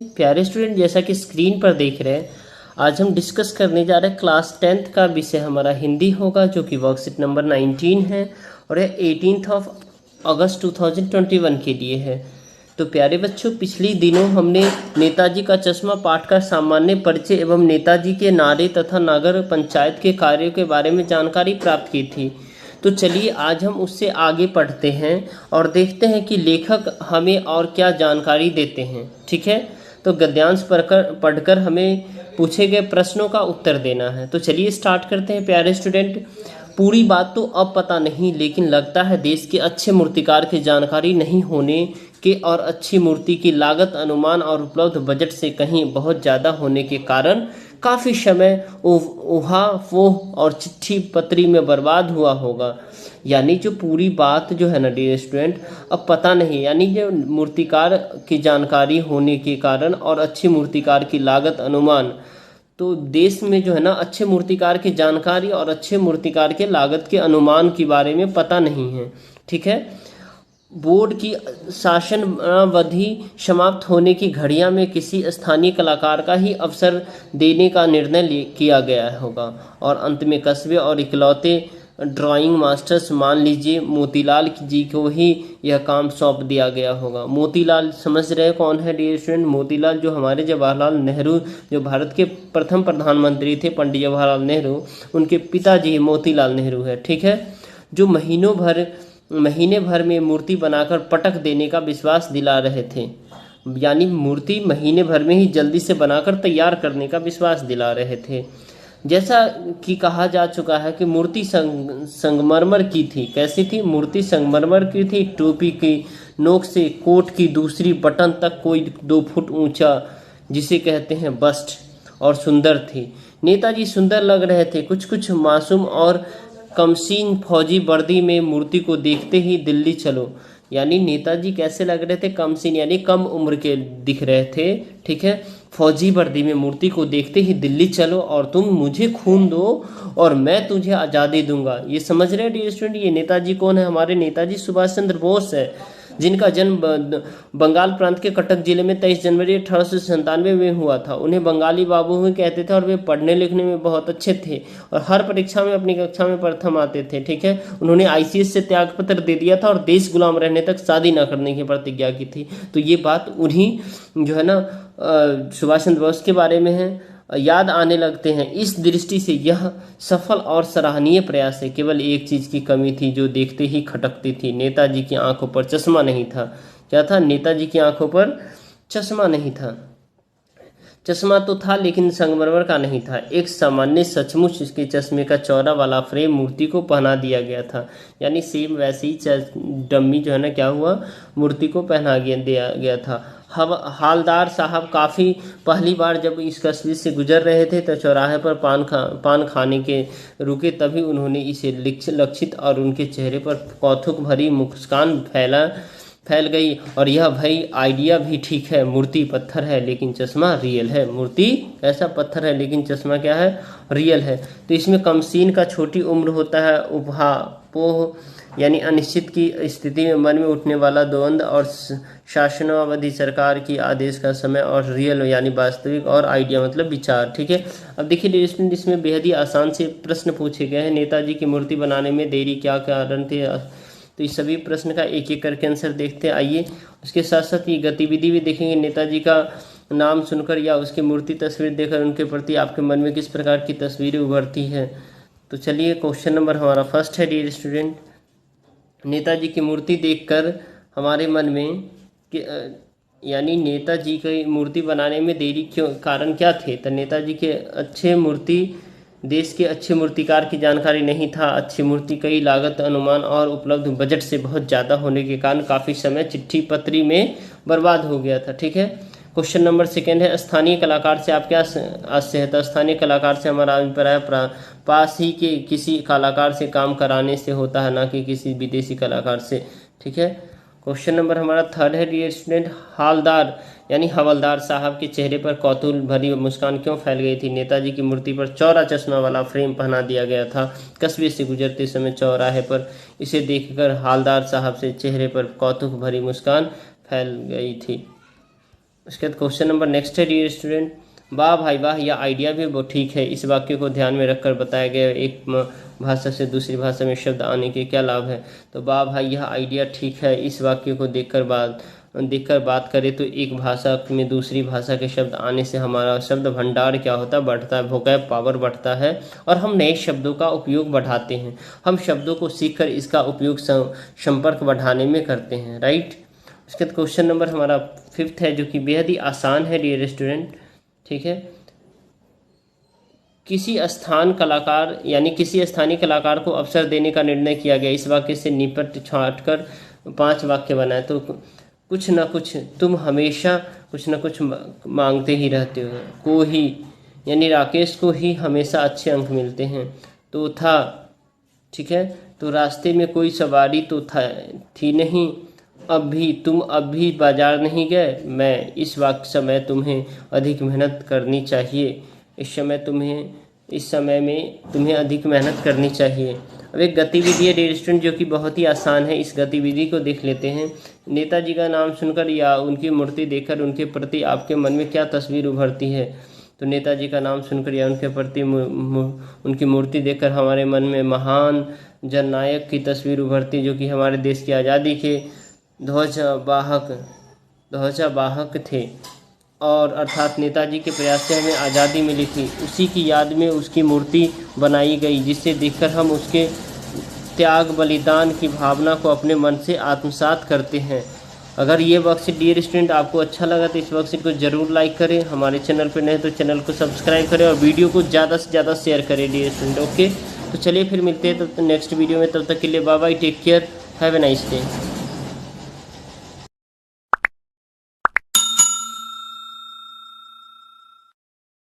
प्यारे स्टूडेंट, जैसा कि स्क्रीन पर देख रहे हैं, आज हम डिस्कस करने जा रहे हैं क्लास 10th का विषय हमारा हिंदी होगा, जो कि वर्कशीट नंबर 19 है और यह 18 अगस्त 2021 के लिए है। तो प्यारे बच्चों, पिछले दिनों हमने नेताजी का चश्मा पाठ का सामान्य परिचय एवं नेताजी के नारे तथा नगर पंचायत के कार्यों के बारे में जानकारी प्राप्त की थी। तो चलिए आज हम उससे आगे पढ़ते हैं और देखते हैं कि लेखक हमें और क्या जानकारी देते हैं। ठीक है, तो गद्यांश पढ़कर हमें पूछे गए प्रश्नों का उत्तर देना है। तो चलिए स्टार्ट करते हैं प्यारे स्टूडेंट। पूरी बात तो अब पता नहीं, लेकिन लगता है देश के अच्छे मूर्तिकार की जानकारी नहीं होने के और अच्छी मूर्ति की लागत अनुमान और उपलब्ध बजट से कहीं बहुत ज़्यादा होने के कारण काफ़ी समय उहापोह और चिट्ठी पत्री में बर्बाद हुआ होगा। यानी जो पूरी बात जो है ना डियर स्टूडेंट, अब पता नहीं, यानी जो मूर्तिकार की जानकारी होने के कारण और अच्छी मूर्तिकार की लागत अनुमान, तो देश में जो है ना अच्छे मूर्तिकार की जानकारी और अच्छे मूर्तिकार के लागत के अनुमान के बारे में पता नहीं है। ठीक है, बोर्ड की शासनावधि समाप्त होने की घड़िया में किसी स्थानीय कलाकार का ही अवसर देने का निर्णय किया गया होगा और अंत में कस्बे और इकलौते ड्राइंग मास्टर्स मान लीजिए मोतीलाल जी को ही यह काम सौंप दिया गया होगा। मोतीलाल समझ रहे कौन है डियर स्टूडेंट? मोतीलाल जो हमारे जवाहरलाल नेहरू, जो भारत के प्रथम प्रधानमंत्री थे, पंडित जवाहरलाल नेहरू, उनके पिताजी मोतीलाल नेहरू है। ठीक है, जो महीने भर में मूर्ति बनाकर पटक देने का विश्वास दिला रहे थे, यानी मूर्ति महीने भर में ही जल्दी से बनाकर तैयार करने का विश्वास दिला रहे थे। जैसा कि कहा जा चुका है कि मूर्ति संगमरमर की थी। कैसी थी? मूर्ति संगमरमर की थी। टोपी की नोक से कोट की दूसरी बटन तक कोई 2 फुट ऊंचा, जिसे कहते हैं बस्ट, और सुंदर थी। नेताजी सुंदर लग रहे थे, कुछ कुछ मासूम और कमसीन फौजी वर्दी में मूर्ति को देखते ही दिल्ली चलो। यानी नेताजी कैसे लग रहे थे? कमसीन, यानी कम उम्र के दिख रहे थे। ठीक है, फौजी वर्दी में मूर्ति को देखते ही दिल्ली चलो और तुम मुझे खून दो और मैं तुझे आज़ादी दूंगा। ये समझ रहे हैं डियर स्टूडेंट? ये नेताजी कौन है? हमारे नेताजी सुभाष चंद्र बोस है, जिनका जन्म बंगाल प्रांत के कटक जिले में 23 जनवरी 1897 में हुआ था। उन्हें बंगाली बाबू भी कहते थे और वे पढ़ने लिखने में बहुत अच्छे थे और हर परीक्षा में अपनी कक्षा में प्रथम आते थे। ठीक है, उन्होंने आईसीएस से त्यागपत्र दे दिया था और देश गुलाम रहने तक शादी न करने की प्रतिज्ञा की थी। तो ये बात उन्हीं जो है ना सुभाष चंद्र बोस के बारे में है, याद आने लगते हैं। इस दृष्टि से यह सफल और सराहनीय प्रयास है। केवल एक चीज की कमी थी जो देखते ही खटकती थी, नेताजी की आंखों पर चश्मा नहीं था। क्या था? नेताजी की आंखों पर चश्मा नहीं था। चश्मा तो था लेकिन संगमरमर का नहीं था, एक सामान्य सचमुच इसके चश्मे का चौड़ा वाला फ्रेम मूर्ति को पहना दिया गया था। यानी सेम वैसे ही डम्मी जो है ना, क्या हुआ, मूर्ति को पहना दिया गया था। हालदार साहब काफ़ी पहली बार जब इस कस्बे से गुजर रहे थे तो चौराहे पर पान खाने के रुके, तभी उन्होंने इसे लक्षित और उनके चेहरे पर कौतुक भरी मुस्कान फैल गई। और यह भाई आइडिया भी ठीक है, मूर्ति पत्थर है लेकिन चश्मा रियल है। मूर्ति ऐसा पत्थर है लेकिन चश्मा क्या है? रियल है। तो इसमें कमसीन का छोटी उम्र होता है, उहापोह यानी अनिश्चित की स्थिति में मन में उठने वाला द्वंद्व और शासनावधि सरकार की आदेश का समय, और रियल यानी वास्तविक, और आइडिया मतलब विचार। ठीक है, अब देखिए इसमें बेहद ही आसान से प्रश्न पूछे गए हैं। नेताजी की मूर्ति बनाने में देरी क्या कारण थे? तो इस सभी प्रश्न का एक एक करके आंसर देखते हैं। आइए, उसके साथ साथ ये गतिविधि भी देखेंगे। नेताजी का नाम सुनकर या उसकी मूर्ति तस्वीर देखकर उनके प्रति आपके मन में किस प्रकार की तस्वीरें उभरती है। तो चलिए, क्वेश्चन नंबर हमारा फर्स्ट है डियर स्टूडेंट, नेताजी की मूर्ति देखकर हमारे मन में यानी नेताजी की मूर्ति बनाने में देरी क्यों, कारण क्या थे? तो नेताजी के देश के अच्छे मूर्तिकार की जानकारी नहीं था। अच्छी मूर्ति कई लागत अनुमान और उपलब्ध बजट से बहुत ज़्यादा होने के कारण काफ़ी समय चिट्ठी पत्री में बर्बाद हो गया था। ठीक है, क्वेश्चन नंबर सेकेंड है, स्थानीय कलाकार से आप क्या आशय है? तो स्थानीय कलाकार से हमारा अभिप्राय पास ही के किसी कलाकार से काम कराने से होता है, ना कि किसी विदेशी कलाकार से। ठीक है, क्वेश्चन नंबर हमारा थर्ड है डियर स्टूडेंट, हालदार यानी हवलदार साहब के चेहरे पर कौतूहल भरी मुस्कान क्यों फैल गई थी? नेताजी की मूर्ति पर चौड़ा चश्मा वाला फ्रेम पहना दिया गया था कस्बे से गुजरते समय चौराहे पर। इसे देखकर हालदार साहब से चेहरे पर कौतूहल भरी मुस्कान फैल गई थी। उसके बाद क्वेश्चन नंबर नेक्स्ट है डियर स्टूडेंट, वाह भाई वाह, यह आइडिया भी बहुत ठीक है। इस वाक्य को ध्यान में रखकर बताया गया एक भाषा से दूसरी भाषा में शब्द आने के क्या लाभ है। तो वाह भाई, यह आइडिया ठीक है। इस वाक्य को देखकर बात करें तो एक भाषा में दूसरी भाषा के शब्द आने से हमारा शब्द भंडार क्या होता है, बढ़ता है, वोकैब पावर बढ़ता है और हम नए शब्दों का उपयोग बढ़ाते हैं। हम शब्दों को सीखकर इसका उपयोग संपर्क बढ़ाने में करते हैं, राइट। उसके बाद क्वेश्चन नंबर हमारा 5th है, जो कि बेहद ही आसान है डियर स्टूडेंट, ठीक है। किसी स्थानीय कलाकार को अवसर देने का निर्णय किया गया। इस वाक्य से निपट छाट कर 5 वाक्य बनाए। तो कुछ ना कुछ, तुम हमेशा कुछ ना कुछ मांगते ही रहते हो। को ही यानी राकेश को ही हमेशा अच्छे अंक मिलते हैं। तो था, ठीक है। तो रास्ते में कोई सवारी तो थी नहीं। अब भी बाजार नहीं गए। मैं इस समय तुम्हें अधिक मेहनत करनी चाहिए। इस समय में तुम्हें अधिक मेहनत करनी चाहिए। अब एक गतिविधि है डियर स्टूडेंट जो कि बहुत ही आसान है। इस गतिविधि को देख लेते हैं। नेताजी का नाम सुनकर या उनकी मूर्ति देखकर उनके प्रति आपके मन में क्या तस्वीर उभरती है। तो नेताजी का नाम सुनकर या उनके प्रति उनकी मूर्ति देखकर हमारे मन में महान जननायक की तस्वीर उभरती, जो कि हमारे देश की आज़ादी के ध्वजावाहक थे, और अर्थात नेताजी के प्रयास से हमें आज़ादी मिली थी। उसी की याद में उसकी मूर्ति बनाई गई, जिसे देखकर हम उसके त्याग बलिदान की भावना को अपने मन से आत्मसात करते हैं। अगर ये वर्कशीट डियर स्टूडेंट आपको अच्छा लगा तो इस वर्कशीट को ज़रूर लाइक करें। हमारे चैनल पर नए तो चैनल को सब्सक्राइब करें और वीडियो को ज़्यादा से ज़्यादा शेयर करें डियर स्टूडेंट। ओके, तो चलिए फिर मिलते हैं तब नेक्स्ट वीडियो में। तब तक के लिए bye bye, take care, have a nice day.